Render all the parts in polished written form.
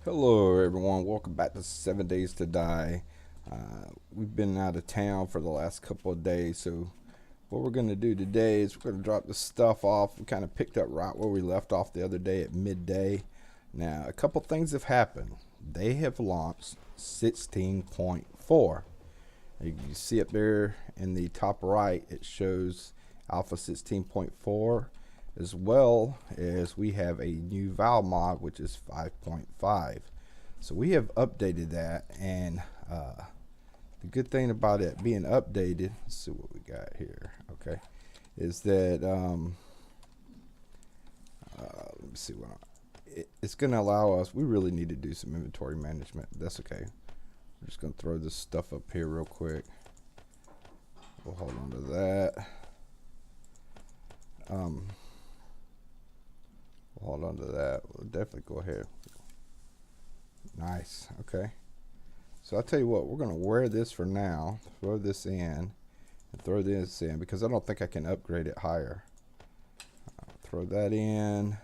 Hello everyone, welcome back to 7 Days to Die. We've been out of town for the last couple of days, so what we're going to do today is we're going to drop the stuff off. We kind of picked up right where we left off the other day at midday. Now, a couple things have happened. They have launched 16.4. You see up there in the top right, it shows Alpha 16.4, as well as we have a new Val mod, which is 5.5. So we have updated that, and the good thing about it being updated, let's see what we got here, okay, is that let me see what it's going to allow us. We really need to do some inventory management. That's okay. I'm just going to throw this stuff up here real quick. We'll hold on to that. We'll hold on to that. We'll definitely go ahead. Nice. Okay. So I'll tell you what, we're going to wear this for now. Throw this in and throw this in because I don't think I can upgrade it higher. Throw that in.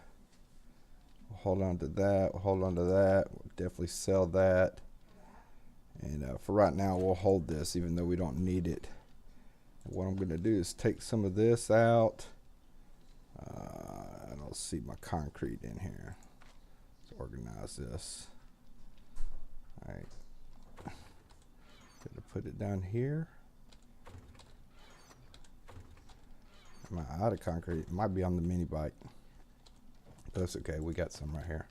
We'll hold on to that. We'll hold on to that. We'll definitely sell that. And for right now, we'll hold this even though we don't need it. What I'm going to do is take some of this out. I don't see my concrete in here. Let's organize this. All right. Gonna put it down here. Am I out of concrete? It might be on the mini bike. But that's okay. We got some right here.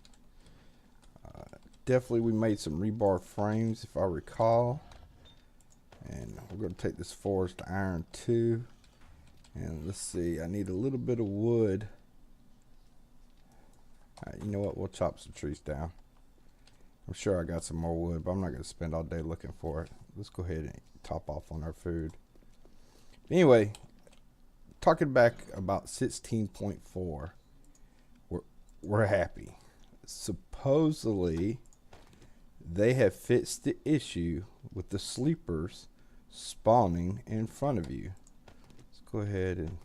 Definitely we made some rebar frames if I recall. And we're going to take this forged iron too. And let's see, I need a little bit of wood. You know what, we'll chop some trees down. I'm sure I got some more wood, but I'm not going to spend all day looking for it. Let's go ahead and top off on our food. Anyway, talking back about 16.4, we're happy. Supposedly, they have fixed the issue with the sleepers spawning in front of you. Let's go ahead and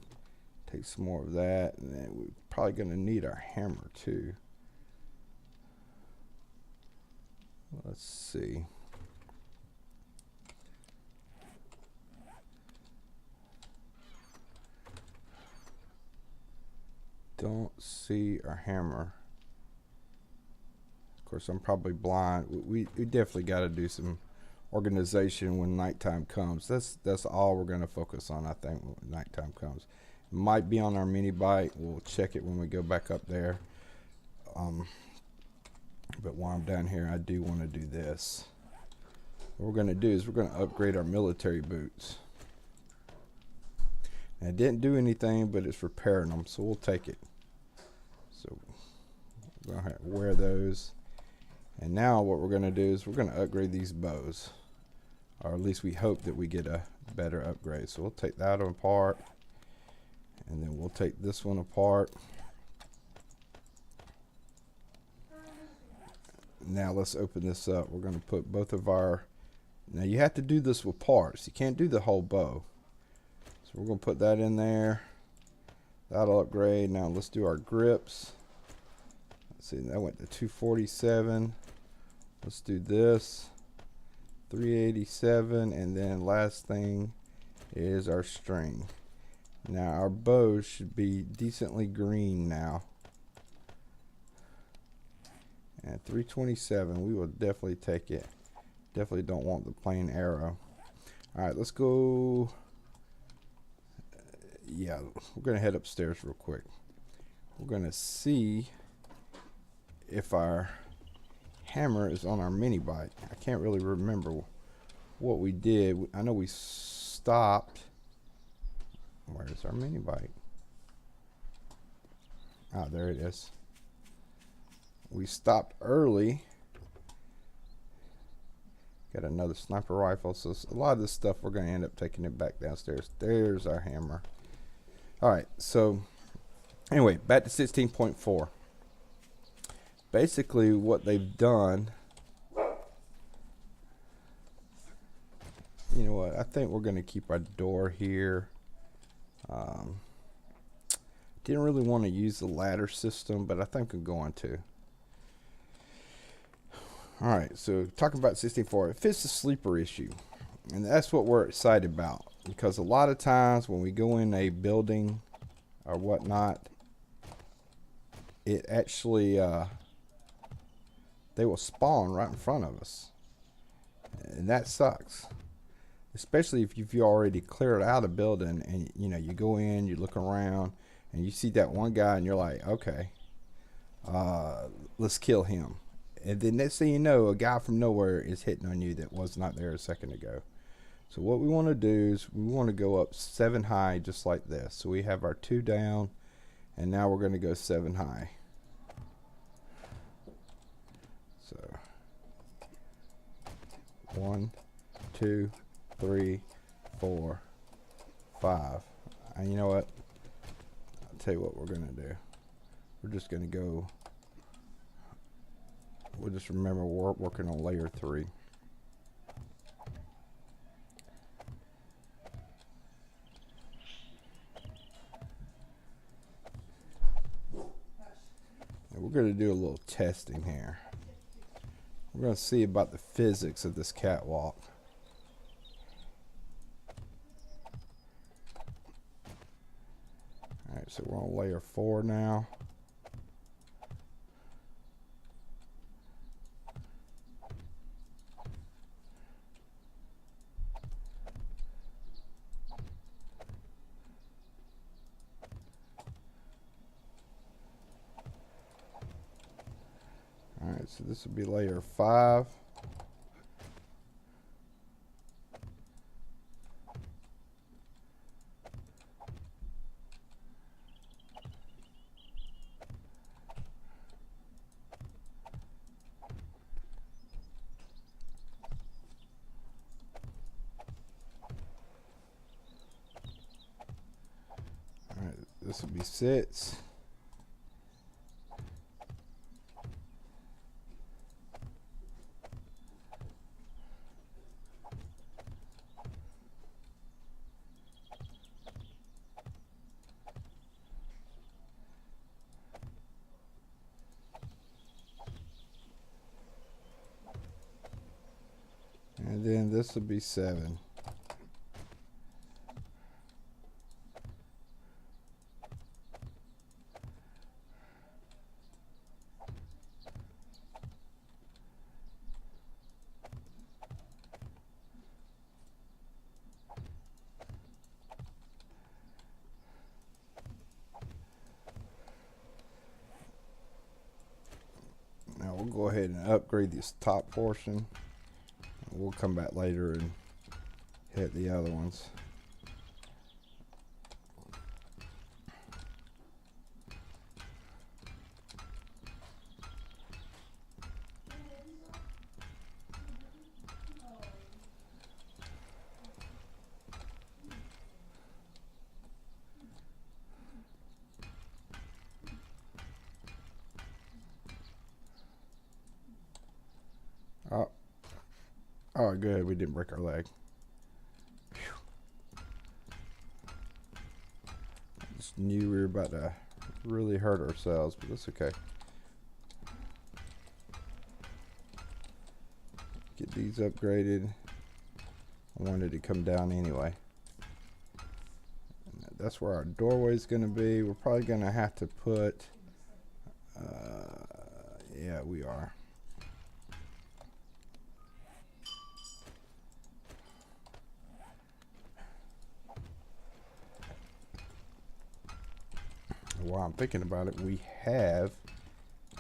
take some more of that, and then we're probably going to need our hammer too. Let's see. Don't see our hammer. Of course, I'm probably blind. We definitely got to do some organization when nighttime comes. That's all we're going to focus on, I think, when nighttime comes. It might be on our mini bike. We'll check it when we go back up there. But while I'm down here, I do want to do this. What we're going to do is we're going to upgrade our military boots. And it didn't do anything, but it's repairing them, so we'll take it. So we're going to wear those. And now what we're going to do is we're going to upgrade these bows. Or at least we hope that we get a better upgrade. So we'll take that apart. And then we'll take this one apart. Now let's open this up. We're going to put both of our... Now you have to do this with parts. You can't do the whole bow. So we're going to put that in there. That'll upgrade. Now let's do our grips. Let's see, that went to 247. Let's do this. 387. And then last thing is our string. Now our bows should be decently green now. And 327, we will definitely take it. Definitely don't want the plain arrow. Alright, let's go. Yeah, we're going to head upstairs real quick. We're going to see if our hammer is on our mini bike. I can't really remember what we did. I know we stopped. Where's our mini bike? Ah, there it is. We stopped early. Got another sniper rifle. So a lot of this stuff we're going to end up taking it back downstairs. There's our hammer. Alright, so anyway, back to 16.4. Basically what they've done, you know what, I think we're going to keep our door here. Didn't really want to use the ladder system, but I think I'm going to. Alright, so talking about 64, it fits the sleeper issue. And that's what we're excited about. Because a lot of times when we go in a building or whatnot, it actually, they will spawn right in front of us. And that sucks. Especially if you've already cleared out a building and you go in, you look around, and you see that one guy and you're like, okay, let's kill him. And then next thing you know, a guy from nowhere is hitting on you that was not there a second ago. So what we want to do is we want to go up 7 high just like this. So we have our 2 down, and now we're going to go 7 high. So 1, 2, 3, 4, 5. And you know what? I'll tell you what we're going to do. We're just going to go. We'll just remember we're working on layer 3. And we're going to do a little testing here. We're going to see about the physics of this catwalk. Alright, so we're on layer 4 now. Alright, so this would be layer 5. Alright, this would be 6. And then this will be 7. Now we'll go ahead and upgrade this top portion. We'll come back later and hit the other ones. Oh, good. We didn't break our leg. Whew. Just knew we were about to really hurt ourselves, but that's okay. Get these upgraded. I wanted to come down anyway. And that's where our doorway is going to be. We're probably going to have to put... yeah, we are. While I'm thinking about it, we have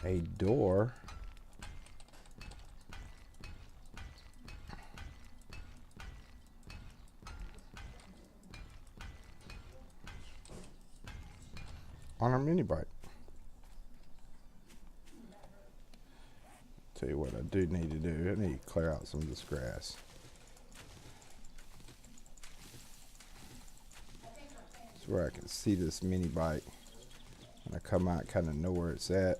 a door on our mini bike. Tell you what I do need to do. I need to clear out some of this grass. That's where I can see this mini bike. When I come out, kind of know where it's at.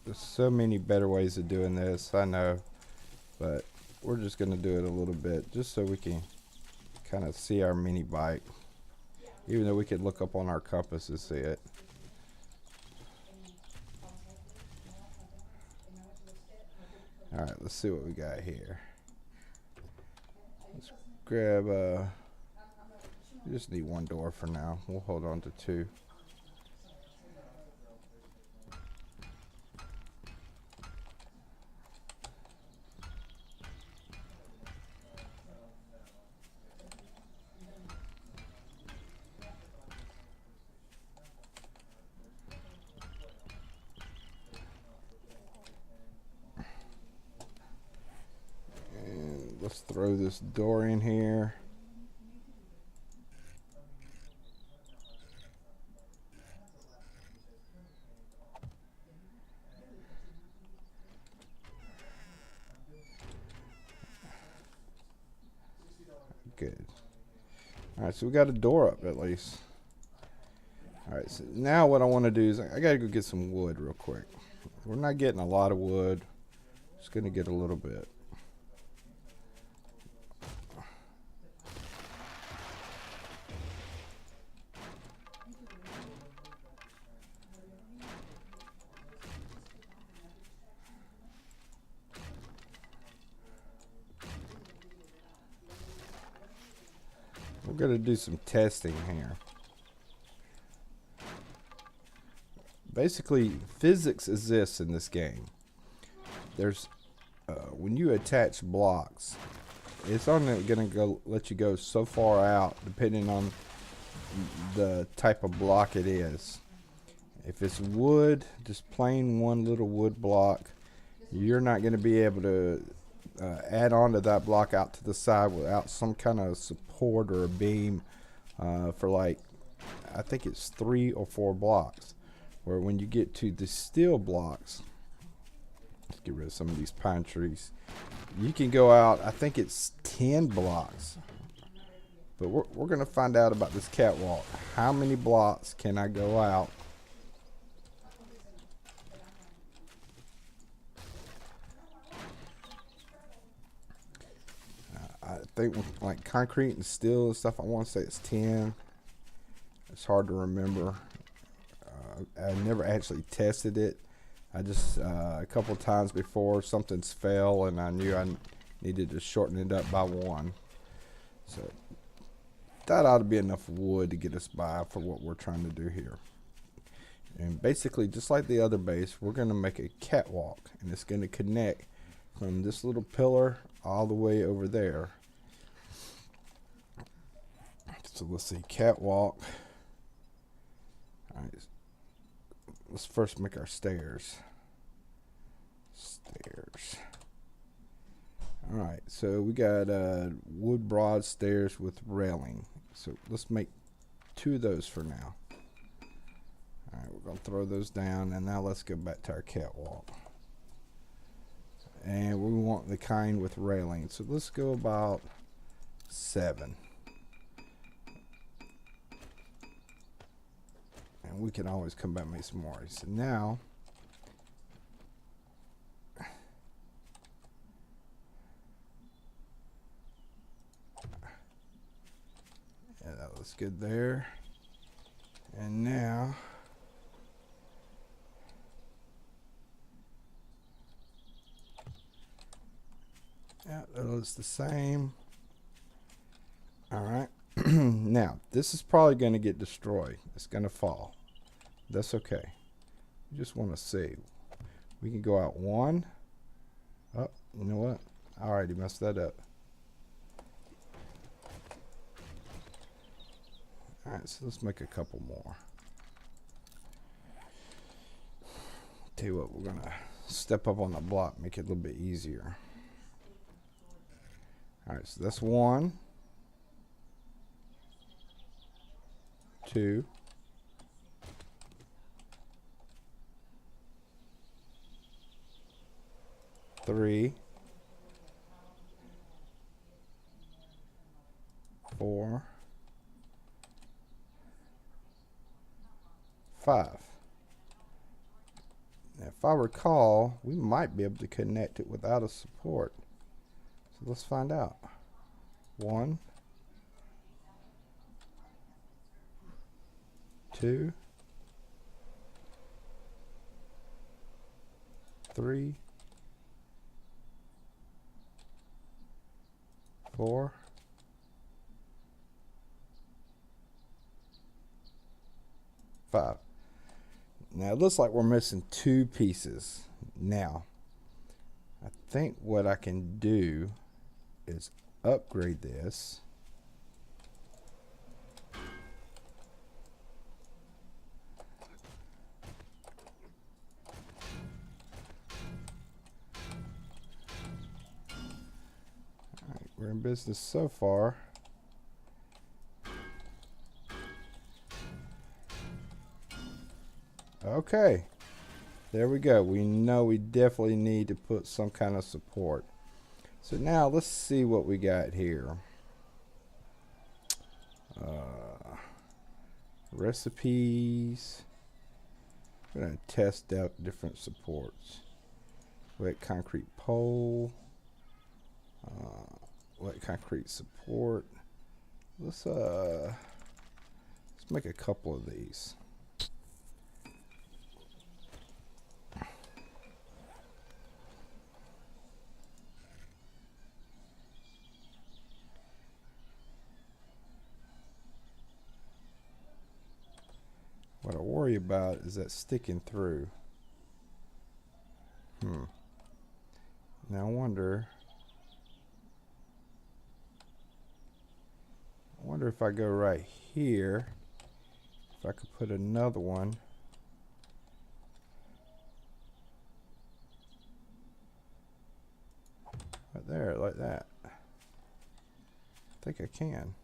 There's so many better ways of doing this, I know, but we're just going to do it a little bit just so we can kind of see our mini bike, even though we could look up on our compass and see it. All right, let's see what we got here. Let's grab we just need one door for now. We'll hold on to two. Let's throw this door in here. Good. All right, so we got a door up at least. All right, so now what I want to do is I got to go get some wood real quick. We're not getting a lot of wood. Just going to get a little bit. We're going to do some testing here. Basically, physics exists in this game. There's when you attach blocks, it's only going to let you go so far out, depending on the type of block it is. If it's wood, just plain one little wood block, you're not going to be able to add on to that block out to the side without some kind of support or a beam for, like, I think it's 3 or 4 blocks. Where when you get to the steel blocks, let's get rid of some of these pine trees, you can go out, I think it's 10 blocks. But we're going to find out about this catwalk. How many blocks can I go out? I think with like concrete and steel and stuff, I want to say it's 10. It's hard to remember. I never actually tested it. I just a couple times before something's fell and I knew I needed to shorten it up by 1. So that ought to be enough wood to get us by for what we're trying to do here. And basically, just like the other base, we're going to make a catwalk, and it's going to connect from this little pillar all the way over there. So let's see, catwalk. All right. Let's first make our stairs. Alright, so we got wood broad stairs with railing. So let's make 2 of those for now. Alright, we're going to throw those down, and now let's go back to our catwalk. And we want the kind with railing. So let's go about 7. And we can always come back and make some more. So now, yeah, that looks good there. And now, yeah, that looks the same. All right. Now, this is probably going to get destroyed. It's going to fall. That's okay. You just want to see. We can go out 1. Oh, you know what? I already messed that up. Alright, so let's make a couple more. Tell you what, we're going to step up on the block, make it a little bit easier. Alright, so that's 1. 2. 3. 4. 5. Now, if I recall, we might be able to connect it without a support. So let's find out. 1, 2, 3, 4, 5. Now it looks like we're missing 2 pieces. Now, I think what I can do is upgrade this. All right, we're in business so far. Okay, there we go. We know we definitely need to put some kind of support. So now let's see what we got here. Recipes. We're going to test out different supports. Wet concrete pole. Wet concrete support. Let's make a couple of these. What I worry about is that sticking through. Now I wonder if I go right here, if I could put another one right there like that. I think I can.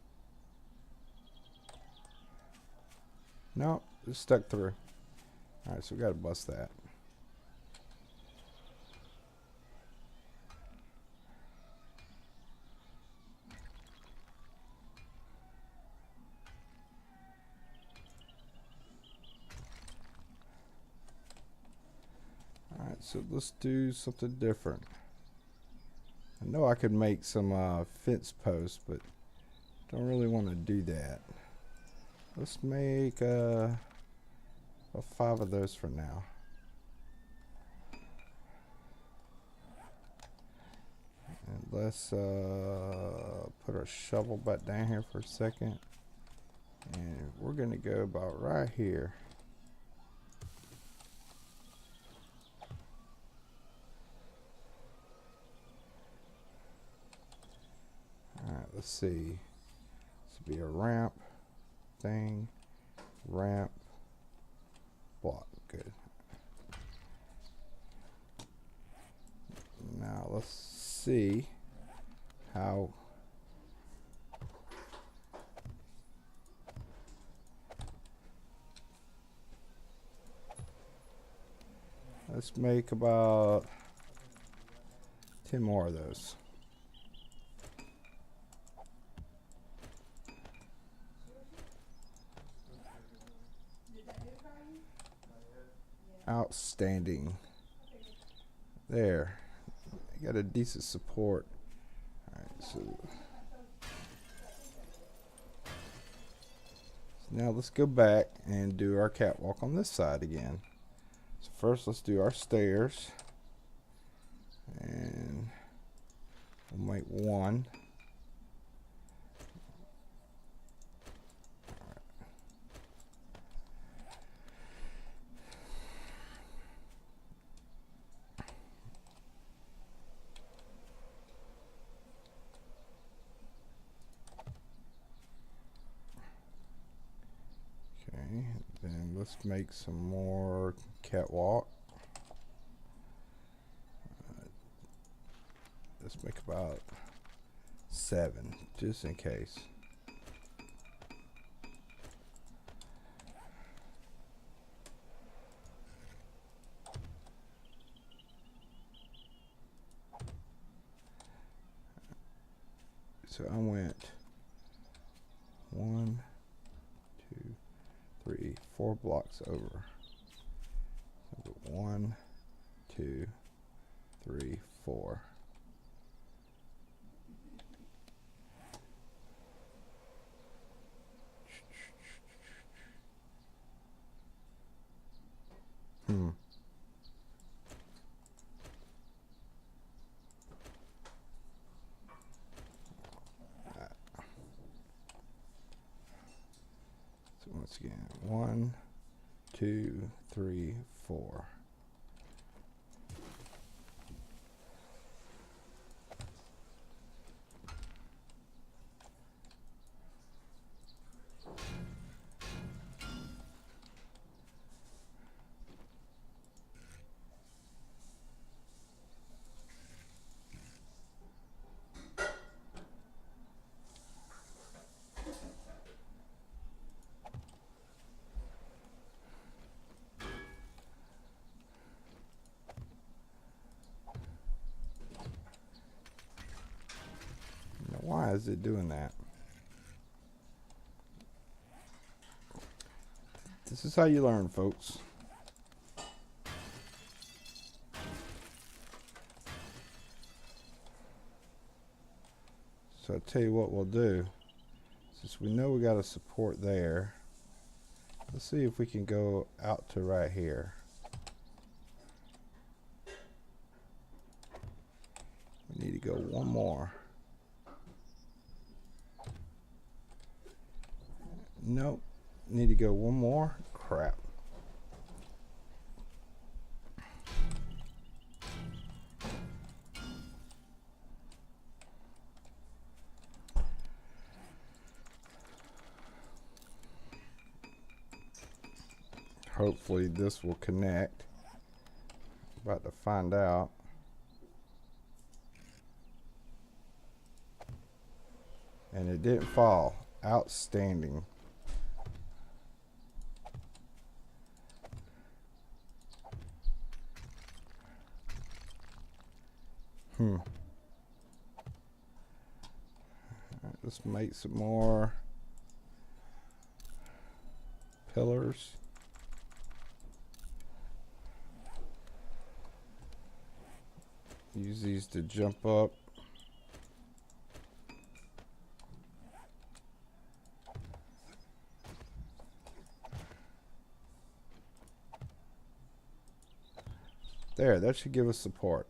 No, it's stuck through. Alright, so we gotta bust that. Alright, so let's do something different. I know I could make some fence posts, but don't really want to do that. Let's make 5 of those for now. And let's put our shovel back down here for a second. And we're going to go about right here. Alright, let's see. This will be a ramp thing. Ramp. Block. Good. Now let's see how let's make about 10 more of those. Outstanding. There. You got a decent support. Alright, so now let's go back and do our catwalk on this side again. So first let's do our stairs. And we'll make 1. Then let's make some more catwalk. Let's make about 7, just in case. So I went 1, 2, 3, 4 blocks over. 1, 2, 3, 4. Once again, 1, 2, 3, 4. Now, why is it doing that? This is how you learn, folks. So I'll tell you what we'll do. Since we know we got a support there, let's see if we can go out to right here. We need to go one more. Nope. Need to go one more. Crap. Hopefully this will connect. About to find out. And it didn't fall. Outstanding. Alright, let's make some more pillars. Use these to jump up. There, that should give us support.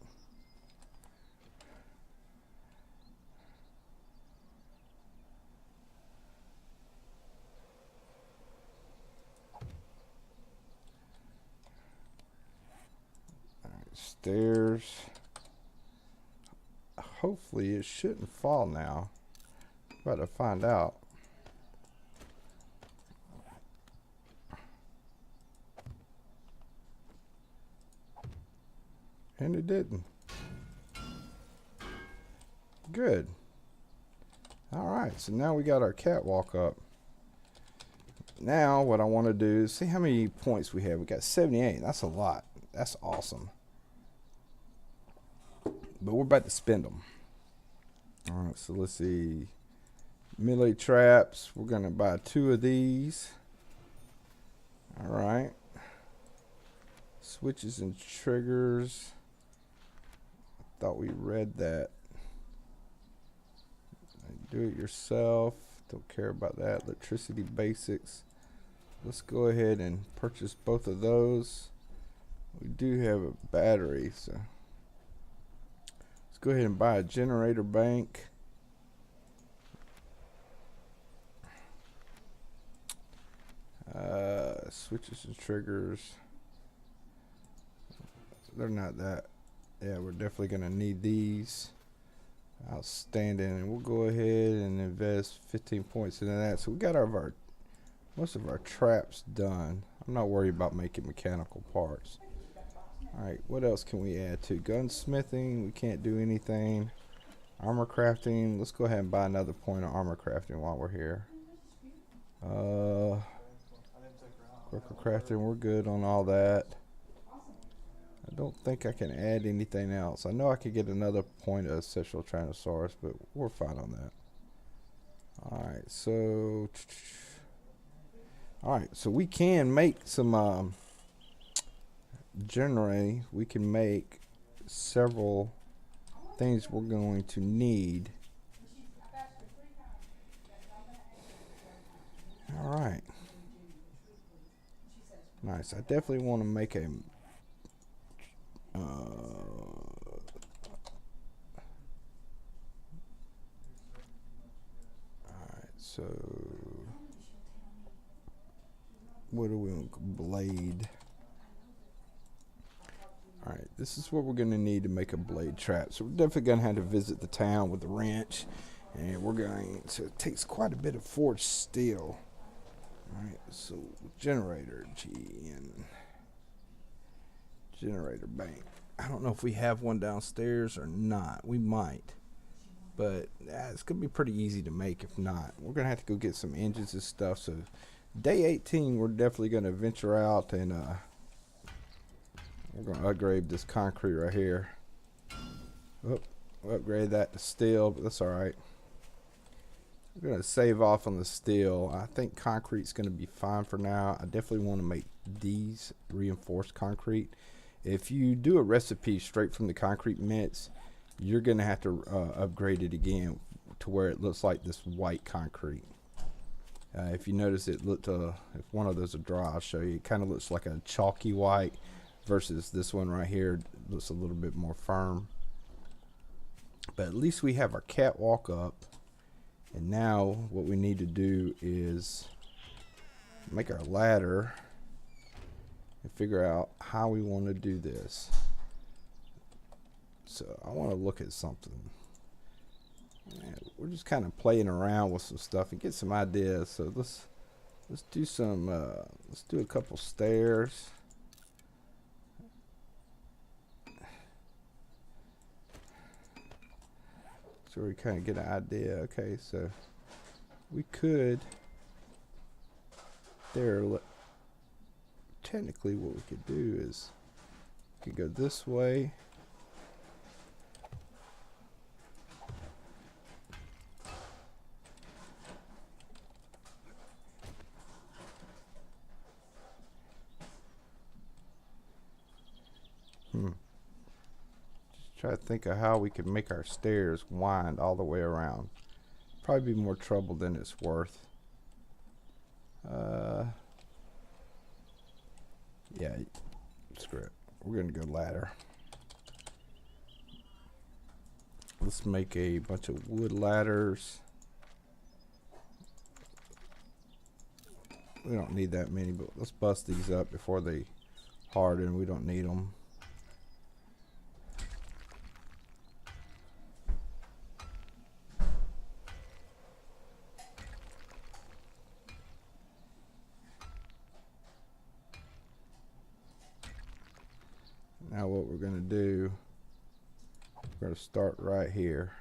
All right, stairs. Hopefully it shouldn't fall now. About to find out. And it didn't. Good. Alright, so now we got our catwalk up. Now what I want to do is see how many points we have. We got 78. That's a lot. That's awesome. But we're about to spend them. Alright, so let's see. Melee traps. We're going to buy 2 of these. Alright. Switches and triggers. Thought we read that. Do it yourself. Don't care about that. Electricity basics. Let's go ahead and purchase both of those. We do have a battery, so let's go ahead and buy a generator bank. Switches and triggers. They're not that. Yeah, we're definitely gonna need these. Outstanding. And we'll go ahead and invest 15 points into that. So we got our most of our traps done. I'm not worried about making mechanical parts. Alright, what else can we add to? Gunsmithing, we can't do anything. Armor crafting, let's go ahead and buy another point of armor crafting while we're here. Quicker crafting, we're good on all that. I don't think I can add anything else. I know I could get another point of sexual Tyrannosaurus, but we're fine on that. Alright, so we can make some generally we can make several things we're going to need. Alright. Nice. I definitely want to make a alright, so what do we want? Blade. Alright, this is what we're going to need to make a blade trap. So we're definitely going to have to visit the town with the wrench. And we're going to, it takes quite a bit of forged steel. Alright, so generator, GN. Generator bank. I don't know if we have one downstairs or not. We might. But it's going to be pretty easy to make if not. We're going to have to go get some engines and stuff. So day 18, we're definitely going to venture out and we're going to upgrade this concrete right here. Oh, we'll upgrade that to steel, but that's alright. We're going to save off on the steel. I think concrete's going to be fine for now. I definitely want to make these reinforced concrete. If you do a recipe straight from the concrete mix, you're going to have to upgrade it again to where it looks like this white concrete. If you notice, it looked, if one of those are dry, I'll show you. It kind of looks like a chalky white versus this one right here. It looks a little bit more firm. But at least we have our catwalk up. And now what we need to do is make our ladder and figure out how we want to do this. So I want to look at something. Man, we're just kind of playing around with some stuff and get some ideas. So let's do some let's do a couple stairs. So we kind of get an idea. Okay, so we could technically what we could do is we could go this way. Just try to think of how we could make our stairs wind all the way around. Probably be more trouble than it's worth. Yeah, screw it. We're gonna go ladder. Let's make a bunch of wood ladders. We don't need that many, but let's bust these up before they harden. We don't need them. Now what we're going to do, we're going to start right here.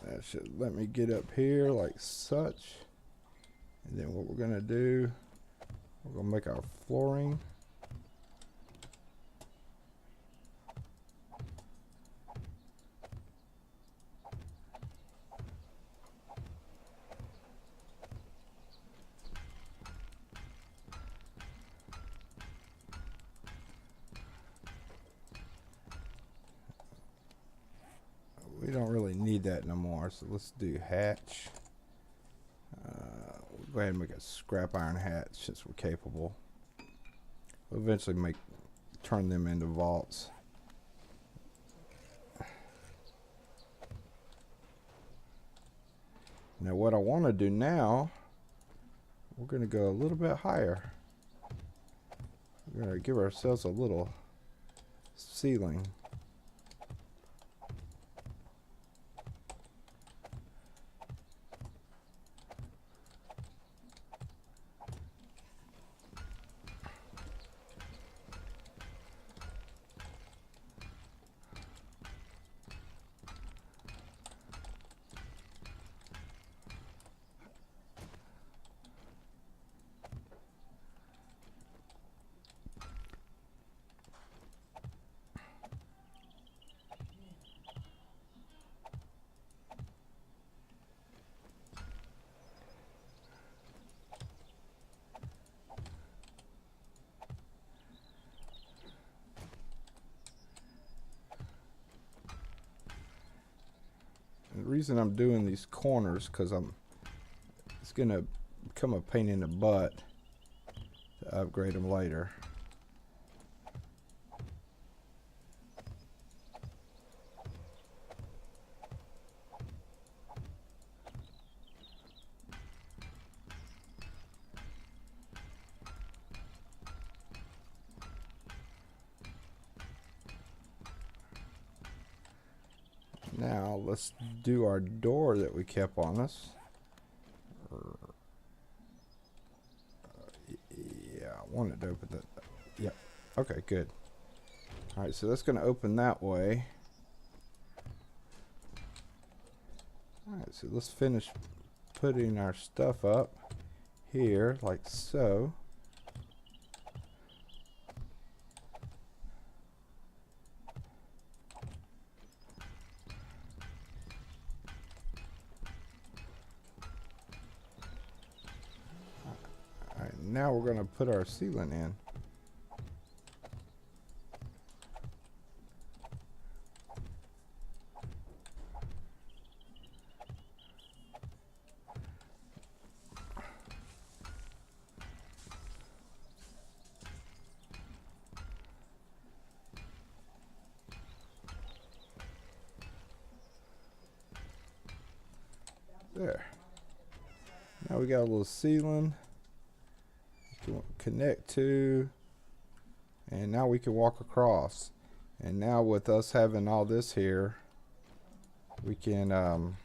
That should let me get up here like such. And then what we're going to do, we're going to make our flooring. We don't really need that no more, so let's do hatch. We'll go ahead and make a scrap iron hatch since we're capable. We'll eventually turn them into vaults. Now what I want to do now, we're going to go a little bit higher. We're going to give ourselves a little ceiling. reason I'm doing these corners because it's gonna become a pain in the butt to upgrade them later. Now let's do our door that we kept on us. Yeah, I wanted to open that. Yep. Okay, good. Alright, so that's going to open that way. Alright, so let's finish putting our stuff up here, like so. Alright, now we're going to put our ceiling in. There. Now we got a little ceiling to connect to, and now we can walk across. And now with us having all this here, we can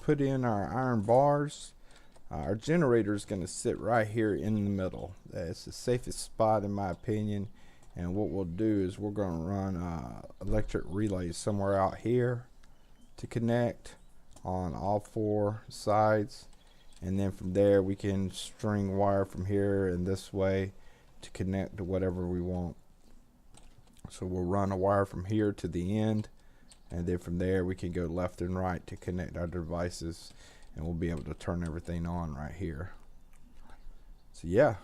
put in our iron bars. Our generator is going to sit right here in the middle. That's the safest spot in my opinion. And what we'll do is we're going to run electric relays somewhere out here to connect on all four sides. And then from there we can string wire from here and this way to connect to whatever we want. So we'll run a wire from here to the end. And then from there we can go left and right to connect our devices. And we'll be able to turn everything on right here. So yeah,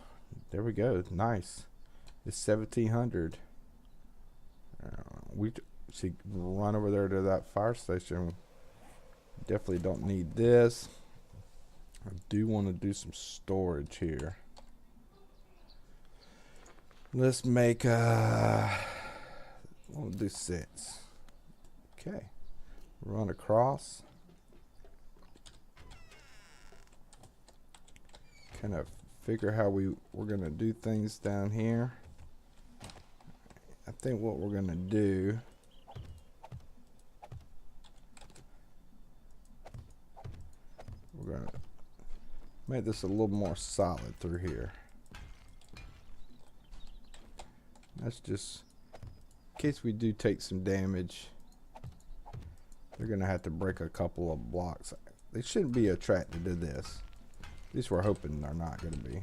there we go. Nice. It's 1700. We should run over there to that fire station. Definitely don't need this. I do want to do some storage here. Let's make we'll do 6. Okay. Run across. Kind of figure how we're going to do things down here. I think what we're going to do, we're going to make this a little more solid through here. That's just in case we do take some damage. They're going to have to break a couple of blocks. They shouldn't be attracted to this. At least we're hoping they're not going to be.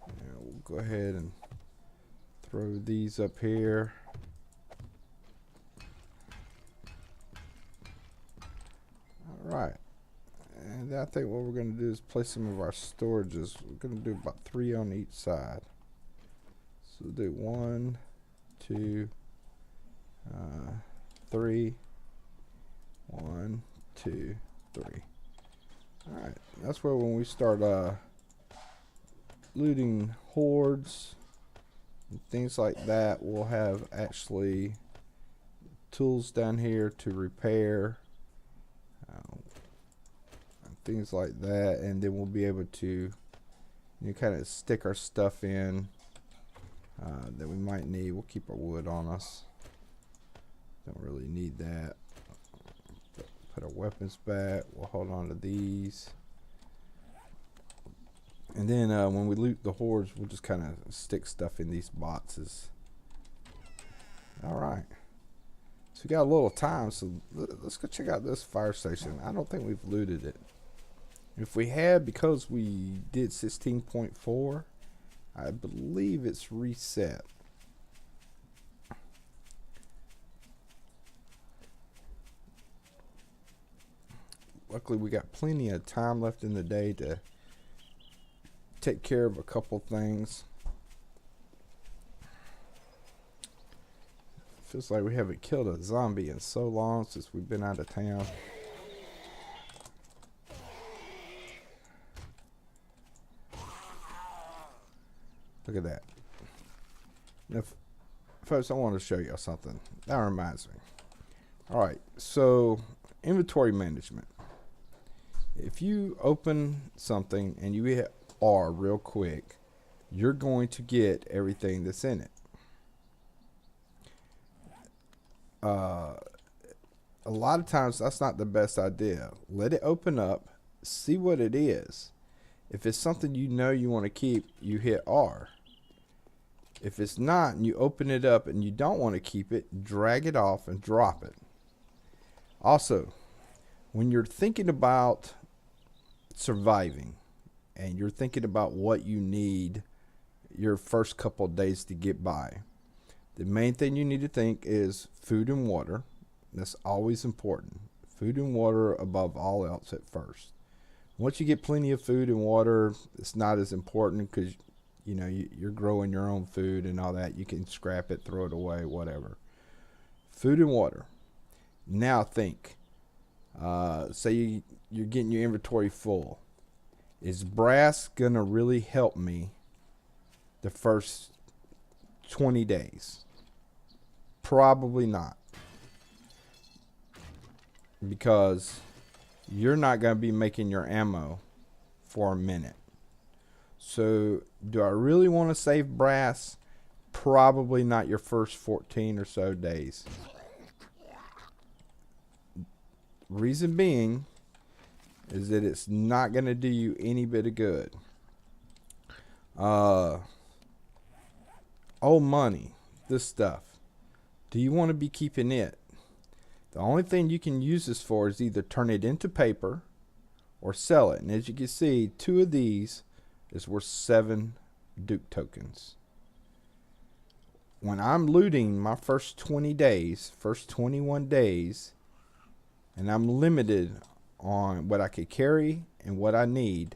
Yeah, we'll go ahead and throw these up here. Alright. And I think what we're going to do is place some of our storages. We're going to do about 3 on each side. So we'll do 1, 2, 3. 1, 2, 3. Alright, that's where when we start looting hordes and things like that, we'll have actually tools down here to repair and things like that, and then we'll be able to kind of stick our stuff in that we might need. We'll keep our wood on us. Don't really need that. Put our weapons back. We'll hold on to these. And then when we loot the hordes, we'll just kind of stick stuff in these boxes. Alright. So we got a little time, so let's go check out this fire station. I don't think we've looted it. If we had, because we did 16.4, I believe it's reset. luckily we got plenty of time left in the day to take care of a couple things. Feels like we haven't killed a zombie in so long since we've been out of town. Look at that. Now, folks, I want to show y'all something. That reminds me. Alright, so inventory management. If you open something and you hit R real quick, you're going to get everything that's in it. A lot of times that's not the best idea. Let it open up, see what it is. If it's something you know you want to keep, you hit R. If it's not and you open it up and you don't want to keep it, drag it off and drop it. Also, when you're thinking about surviving and you're thinking about what you need your first couple of days to get by, the main thing you need to think is food and water. That's always important. Food and water above all else at first. Once you get plenty of food and water, it's not as important because you know you're growing your own food and all that. You can scrap it, throw it away, whatever. Food and water. Now think. Say you're getting your inventory full. Is brass gonna really help me the first 20 days? Probably not, because you're not going to be making your ammo for a minute. So do I really want to save brass? Probably not your first 14 or so days. Reason being is that it's not going to do you any bit of good. Old money, this stuff. Do you want to be keeping it? The only thing you can use this for is either turn it into paper or sell it. And as you can see, 2 of these is worth 7 Duke tokens. When I'm looting my first 20 days, first 21 days, and I'm limited on what I could carry and what I need,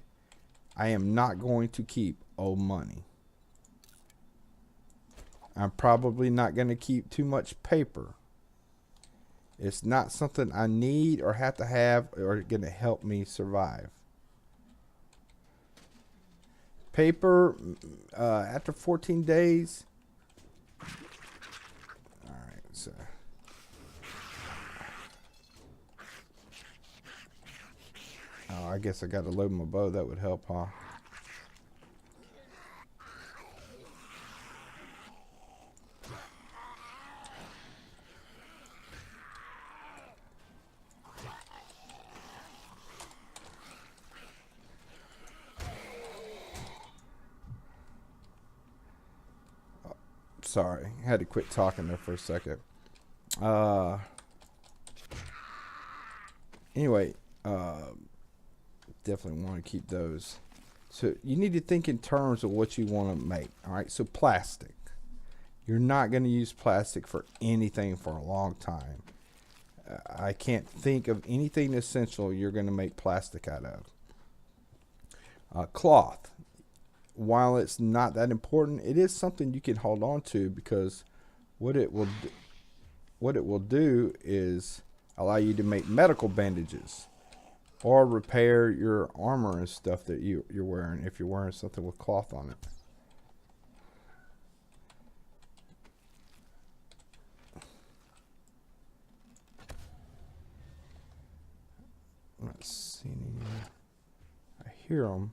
I am not going to keep old money. I'm probably not going to keep too much paper. It's not something I need or have to have or going to help me survive. Paper, after 14 days. Alright, so. Oh, I guess I got to load my bow. That would help, huh? Sorry, I had to quit talking there for a second. Anyway, definitely want to keep those. So you need to think in terms of what you want to make. All right, so plastic. You're not going to use plastic for anything for a long time. I can't think of anything essential you're going to make plastic out of. Cloth. While it's not that important, it is something you can hold on to, because what it will do is allow you to make medical bandages or repair your armor and stuff that you're wearing if you're wearing something with cloth on it. I'm not seeing any. I hear them.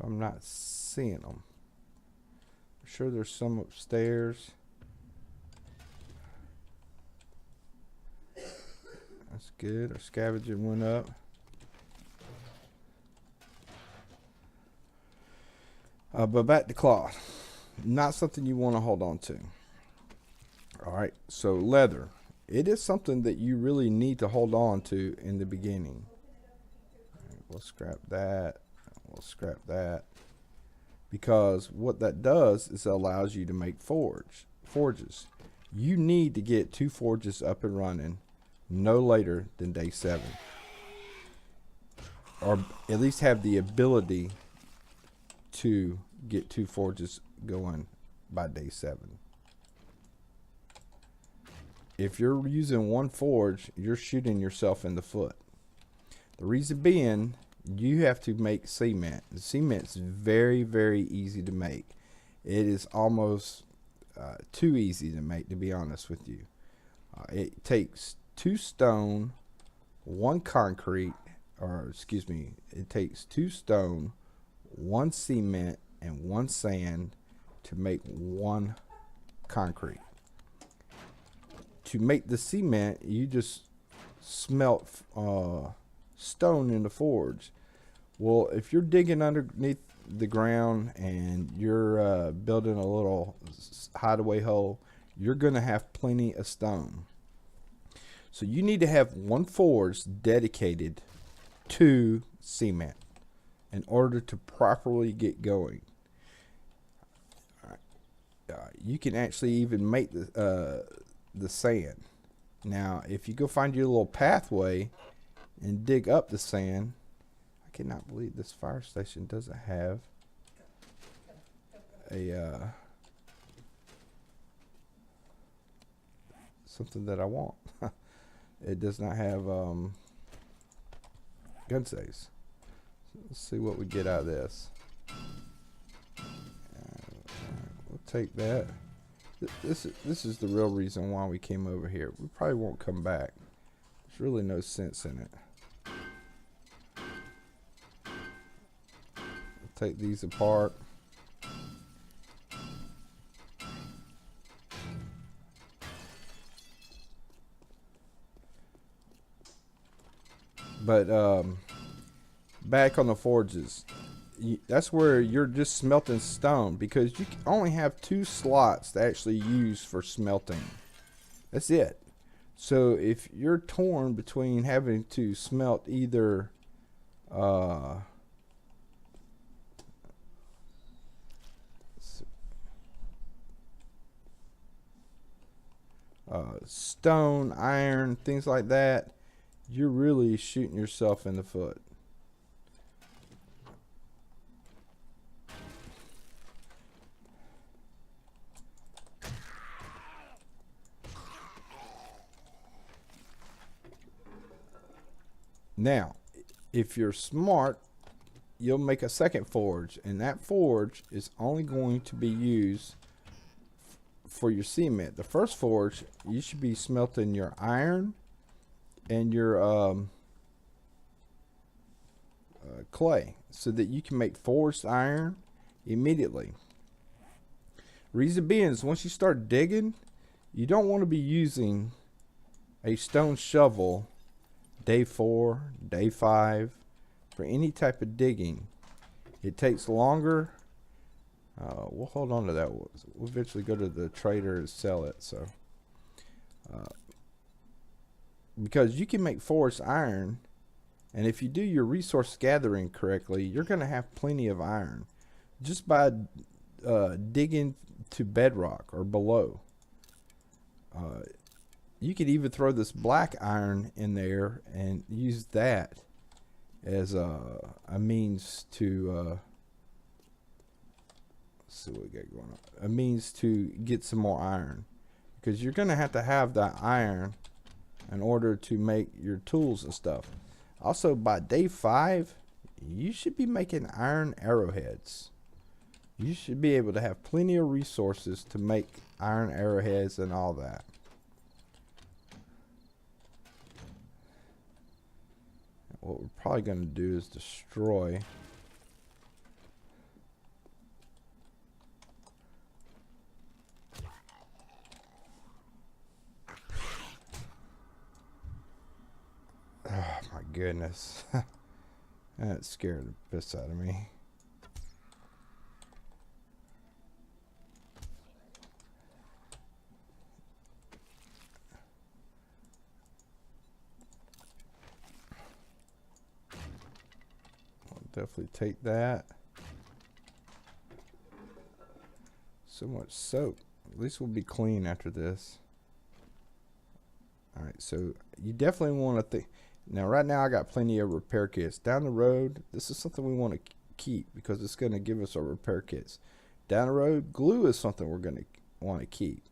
I'm not seeing them. I'm sure there's some upstairs. That's good. Our scavenging went up. But back to cloth. Not something you want to hold on to. Alright, so leather. It is something that you really need to hold on to in the beginning. We'll scrap that. We'll scrap that, because what that does is it allows you to make forges. You need to get 2 forges up and running no later than day 7. or at least have the ability to get 2 forges going by day 7. If you're using 1 forge, you're shooting yourself in the foot. The reason being, you have to make cement. The cement's very, very easy to make. It is almost too easy to make, to be honest with you. It takes 2 stone, 1 concrete, or excuse me, it takes 2 stone, 1 cement, and 1 sand to make 1 concrete. To make the cement, you just smelt stone in the forge. Well, if you're digging underneath the ground and you're building a little hideaway hole, you're going to have plenty of stone. So you need to have 1 forge dedicated to cement in order to properly get going. You can actually even make the sand. Now, if you go find your little pathway and dig up the sand, I cannot believe this fire station doesn't have a something that I want. It does not have gun safes. Let's see what we get out of this. We'll take that. This is the real reason why we came over here. We probably won't come back. There's really no sense in it. We'll take these apart. But back on the forges, that's where you're just smelting stone, because you only have 2 slots to actually use for smelting. That's it. So if you're torn between having to smelt either stone, iron, things like that, you're really shooting yourself in the foot. Now, if you're smart, you'll make a second forge, and that forge is only going to be used for your cement. The first forge, you should be smelting your iron and your clay, so that you can make forged iron immediately. Reason being is, once you start digging, you don't want to be using a stone shovel day 4, day 5 for any type of digging. It takes longer. We'll hold on to that. We'll eventually go to the trader and sell it. So because you can make forged iron, and if you do your resource gathering correctly, you're going to have plenty of iron just by digging to bedrock or below. You could even throw this black iron in there and use that as a means to let's see what we got going on. A means to get some more iron, because you're going to have that iron in order to make your tools and stuff. Also, by day 5, you should be making iron arrowheads. You should be able to have plenty of resources to make iron arrowheads and all that. What we're probably going to do is destroy oh my goodness. That scared the piss out of me. Definitely take that. So much soap. At least we'll be clean after this. Alright, so you definitely want to think. Now right now I got plenty of repair kits. Down the road, this is something we want to keep because it's going to give us our repair kits. Down the road, glue is something we're going to want to keep.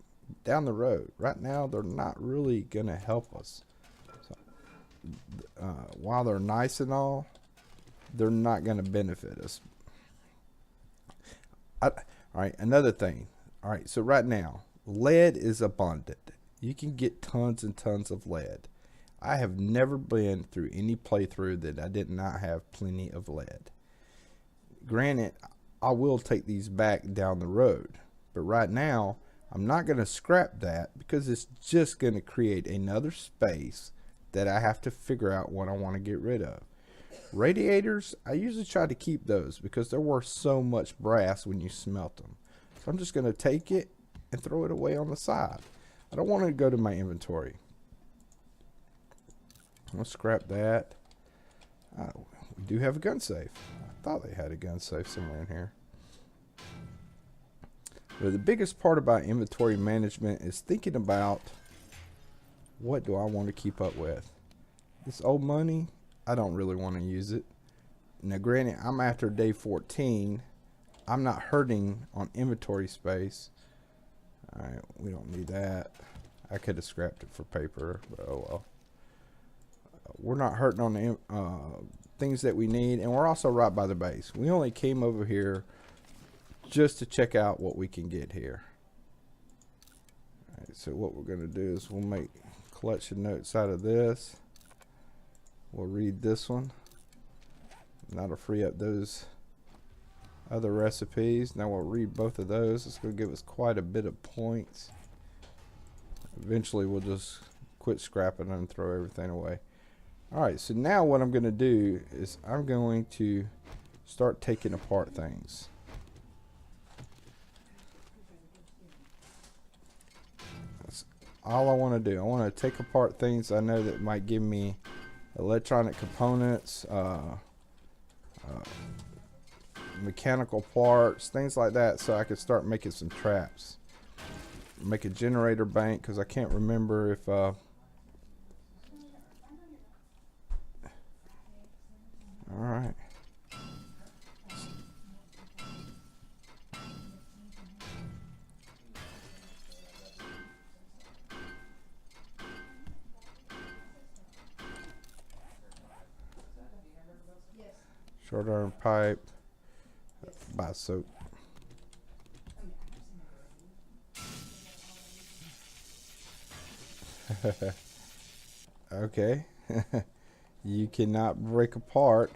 Down the road, right now they're not really going to help us. So, while they're nice and all, they're not going to benefit us. All right, another thing. All right, so right now, lead is abundant. You can get tons and tons of lead. I have never been through any playthrough that I did not have plenty of lead. Granted, I will take these back down the road, but right now, I'm not going to scrap that because it's just going to create another space that I have to figure out what I want to get rid of. Radiators, I usually try to keep those because they're worth so much brass when you smelt them. So I'm just going to take it and throw it away on the side. I don't want it to go to my inventory. I'll scrap that. We do have a gun safe. I thought they had a gun safe somewhere in here. But the biggest part about inventory management is thinking about what do I want to keep up with. This old money, I don't really want to use it. Now granted, I'm after day 14. I'm not hurting on inventory space. Alright, we don't need that. I could have scrapped it for paper, but oh well. We're not hurting on the things that we need, and we're also right by the base. We only came over here just to check out what we can get here. Alright, so what we're going to do is we'll make collection notes out of this. We'll read this one. That'll free up those other recipes. Now we'll read both of those. It's going to give us quite a bit of points. Eventually we'll just quit scrapping and throw everything away. Alright, so now what I'm going to do is I'm going to start taking apart things. That's all I want to do. I want to take apart things I know that might give me electronic components, mechanical parts, things like that, so I could start making some traps. Make a generator bank because I can't remember if alright. Short arm pipe. Buy soap. Okay. You cannot break apart.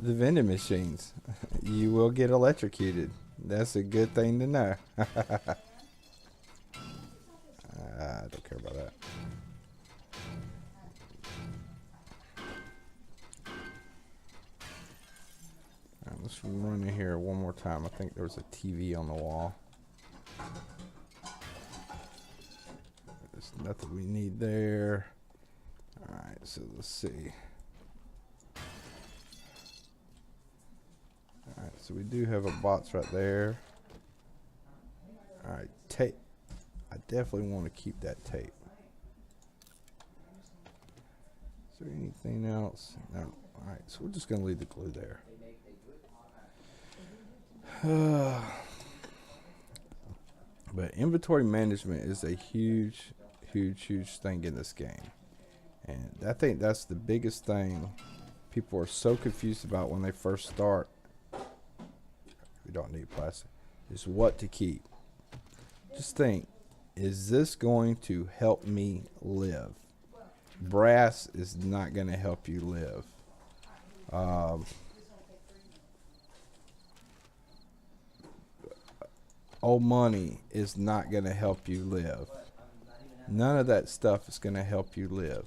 The vending machines. You will get electrocuted. That's a good thing to know. I don't care about that. Right, let's run in here one more time. I think there was a TV on the wall. There's nothing we need there. Alright, so let's see. Alright, so we do have a box right there. Alright, tape. I definitely want to keep that tape. Is there anything else? No. Alright, so we're just going to leave the glue there. But inventory management is a huge thing in this game. And I think that's the biggest thing people are so confused about when they first start. We don't need plastic. Is what to keep. Just think, is this going to help me live? Brass is not going to help you live. Old money is not going to help you live. None of that stuff is going to help you live.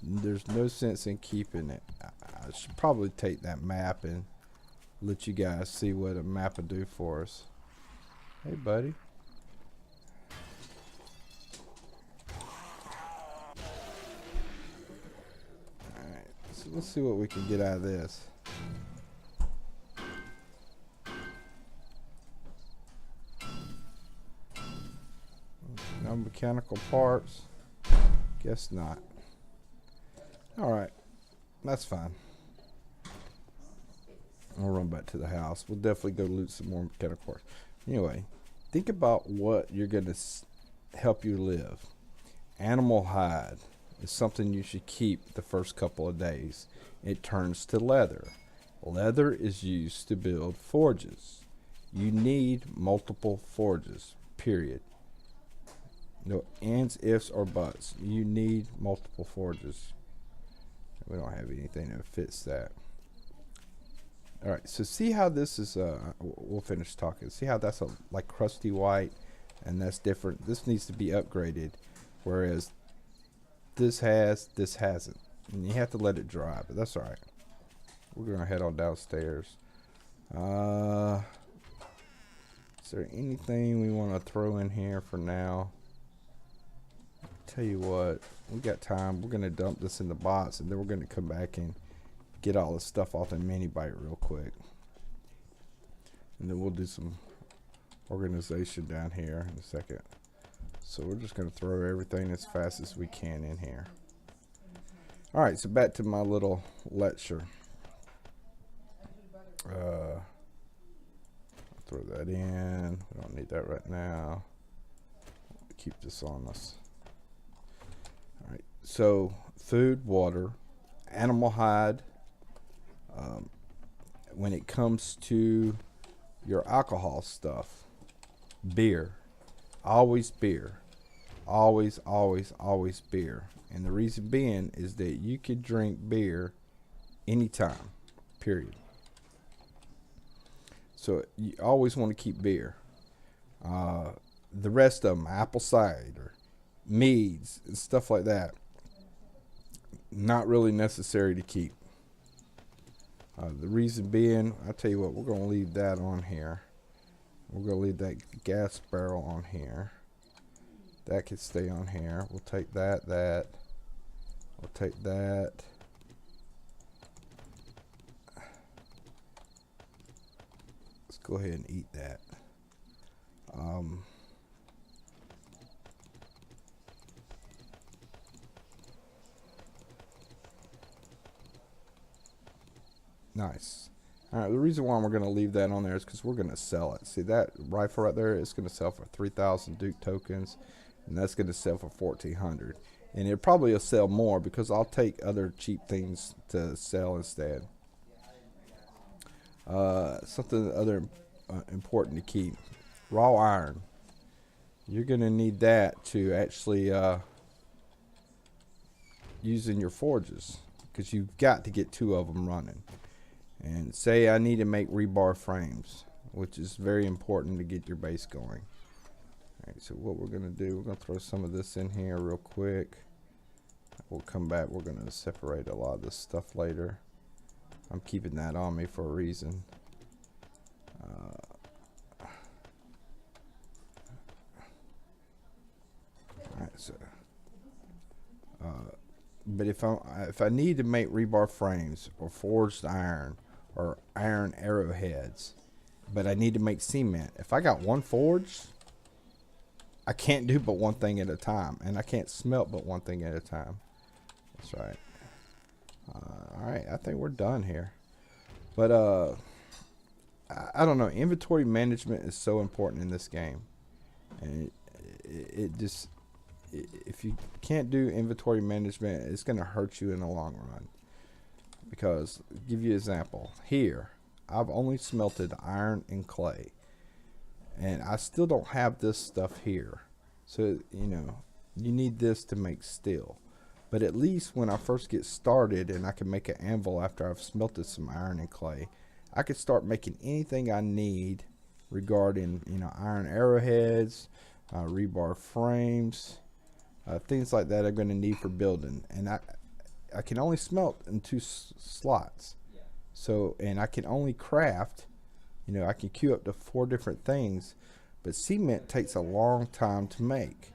There's no sense in keeping it. I should probably take that map and let you guys see what a map will do for us. Hey, buddy. Alright, so let's see what we can get out of this. mechanical parts? Guess not. Alright, that's fine. I'll run back to the house. We'll definitely go loot some more mechanical parts. Anyway, think about what you're going to help you live. Animal hide is something you should keep the first couple of days. It turns to leather. Leather is used to build forges. You need multiple forges, period. No ands, ifs, or buts. You need multiple forges. We don't have anything that fits that. Alright, so see how this is, we'll finish talking. See how that's like crusty white, and that's different. This needs to be upgraded, whereas this hasn't. And you have to let it dry, but that's alright. We're going to head on downstairs. Is there anything we want to throw in here for now? Tell you what, we got time. We're going to dump this in the box, and then we're going to come back and get all this stuff off the mini bite real quick. And then we'll do some organization down here in a second. So we're just going to throw everything as fast as we can in here. Alright, so back to my little lecture. I'll throw that in. We don't need that right now. Keep this on us. Alright, so food, water, animal hide. When it comes to your alcohol stuff, beer. Always beer. Always, always, always beer. And the reason being is that you could drink beer anytime, period. So you always want to keep beer. The rest of them, apple cider, meads, and stuff like that, not really necessary to keep. The reason being, I'll tell you what, we're going to leave that on here. We're going to leave that gas barrel on here. That can stay on here. We'll take that. We'll take that. Let's go ahead and eat that. Nice. Alright, the reason why we're going to leave that on there is because we're going to sell it. See that rifle right there? It's going to sell for 3,000 Duke tokens. And that's going to sell for 1,400. And it probably will sell more because I'll take other cheap things to sell instead. Something other important to keep. Raw iron. You're going to need that to actually use in your forges. Because you've got to get 2 of them running. And say I need to make rebar frames, which is very important to get your base going. Alright, so what we're going to do, we're going to throw some of this in here real quick. We'll come back, we're going to separate a lot of this stuff later. I'm keeping that on me for a reason. Alright, so but if I need to make rebar frames or forged iron or iron arrowheads, but I need to make cement, if I got one forge, I can't do but one thing at a time, and I can't smelt but one thing at a time. That's right. Alright, I think we're done here. But I don't know, inventory management is so important in this game. And it just, if you can't do inventory management, it's going to hurt you in the long run. Because, I'll give you an example. Here, I've only smelted iron and clay. And I still don't have this stuff here. So, you know, you need this to make steel. But at least when I first get started and I can make an anvil after I've smelted some iron and clay, I can start making anything I need regarding, you know, iron arrowheads, rebar frames, things like that I'm going to need for building. And I can only smelt in 2 slots. So, and I can only craft, you know, I can queue up to 4 different things, but cement takes a long time to make.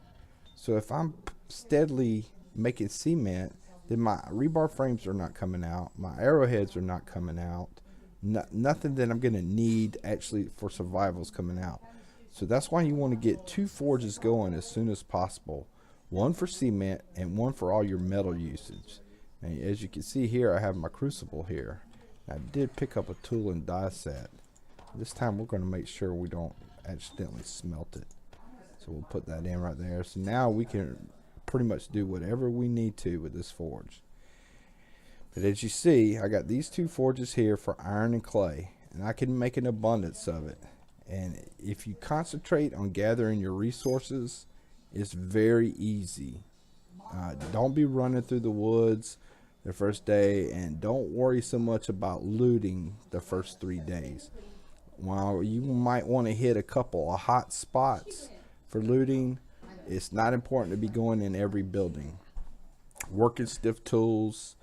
So if I'm steadily making cement, then my rebar frames are not coming out, my arrowheads are not coming out, nothing that I'm going to need actually for survival is coming out. So that's why you want to get 2 forges going as soon as possible. One for cement and one for all your metal usage. And as you can see here, I have my crucible here. I did pick up a tool and die set. This time we're going to make sure we don't accidentally smelt it. So we'll put that in right there. So now we can pretty much do whatever we need to with this forge. But as you see, I got these 2 forges here for iron and clay, and I can make an abundance of it. And if you concentrate on gathering your resources, it's very easy. Don't be running through the woods the first day, and don't worry so much about looting the first 3 days. While you might want to hit a couple of hot spots for looting, it's not important to be going in every building. Working stiff tools,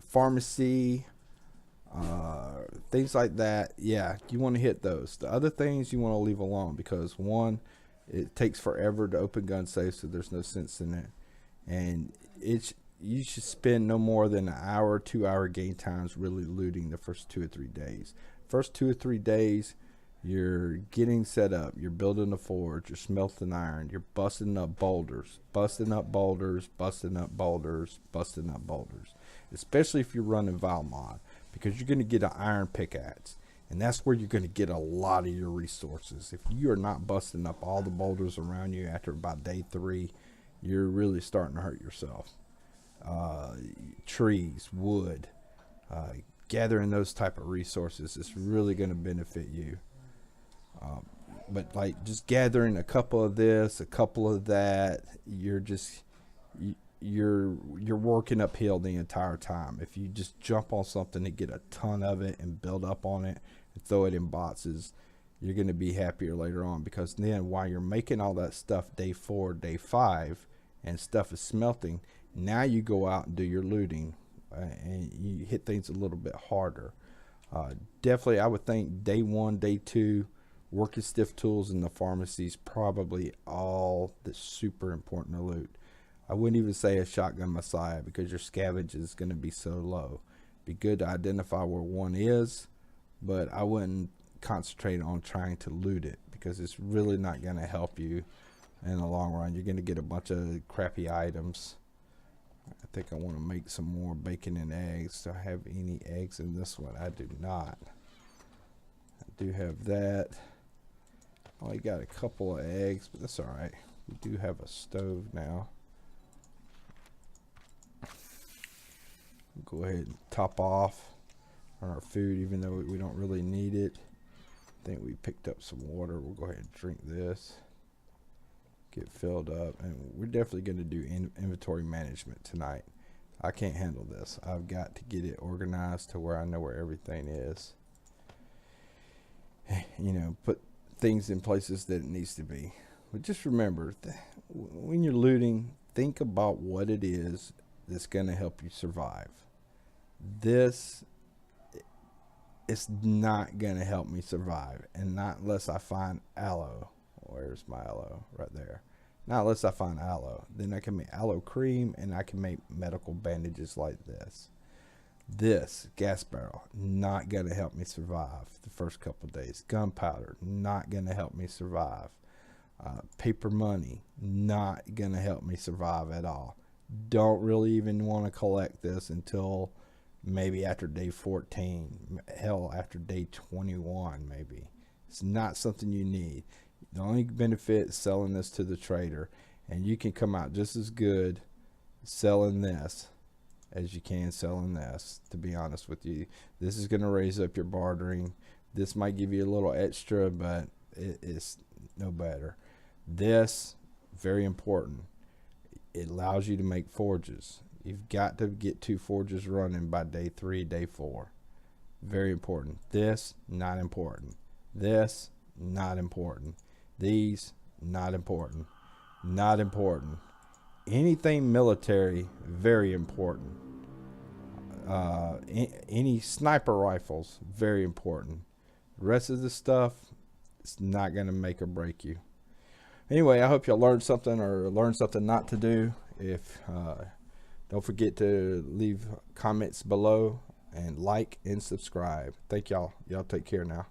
pharmacy, things like that, yeah, you want to hit those. The other things you want to leave alone, because one, it takes forever to open gun safes, so there's no sense in it. And you should spend no more than an hour, 2 hour game times really looting the first 2 or 3 days. First 2 or 3 days, you're getting set up, you're building a forge, you're smelting iron, you're busting up boulders, especially if you're running Valmod, because you're going to get an iron pickaxe, and that's where you're going to get a lot of your resources. If you are not busting up all the boulders around you after about day 3, you're really starting to hurt yourself. Trees, wood, gathering those type of resources is really going to benefit you. But like just gathering a couple of this, a couple of that, you're working uphill the entire time. If you just jump on something and get a ton of it and build up on it and throw it in boxes, you're going to be happier later on, because then while you're making all that stuff day 4, day 5, and stuff is smelting, now you go out and do your looting, and you hit things a little bit harder. Definitely, I would think day 1, day 2, working stiff tools in the pharmacies, probably all that's super important to loot. I wouldn't even say a shotgun messiah, because your scavenge is going to be so low. Be good to identify where one is, but I wouldn't concentrate on trying to loot it, because it's really not going to help you in the long run. You're going to get a bunch of crappy items. I think I want to make some more bacon and eggs. Do I have any eggs in this one? I do not. I do have that. I only got a couple of eggs, but that's alright. We do have a stove now. Go ahead and top off on our food, even though we don't really need it. I think we picked up some water. We'll go ahead and drink this, get filled up, and we're definitely going to do inventory management tonight. I can't handle this. I've got to get it organized to where I know where everything is. You know, put things in places that it needs to be. But just remember, when you're looting, think about what it is that's going to help you survive. This is not going to help me survive, and not unless I find aloe. Where's my aloe? Right there. Not unless I find aloe. Then I can make aloe cream, and I can make medical bandages like this. This gas barrel, not going to help me survive the first couple of days. Gunpowder, not going to help me survive. Paper money, not going to help me survive at all. Don't really even want to collect this until maybe after day 14. Hell, after day 21 maybe. It's not something you need. The only benefit is selling this to the trader, and you can come out just as good selling this as you can selling this. To be honest with you, this is going to raise up your bartering. This might give you a little extra, but it's no better. This, very important, it allows you to make forges. You've got to get 2 forges running by day 3, day 4. Very important. This, not important. This, not important. These, not important. Not important. Anything military, very important. Any sniper rifles, very important. The rest of the stuff, it's not going to make or break you. Anyway, I hope y'all learned something, or learned something not to do. If don't forget to leave comments below, and like and subscribe. Thank y'all. Y'all take care now.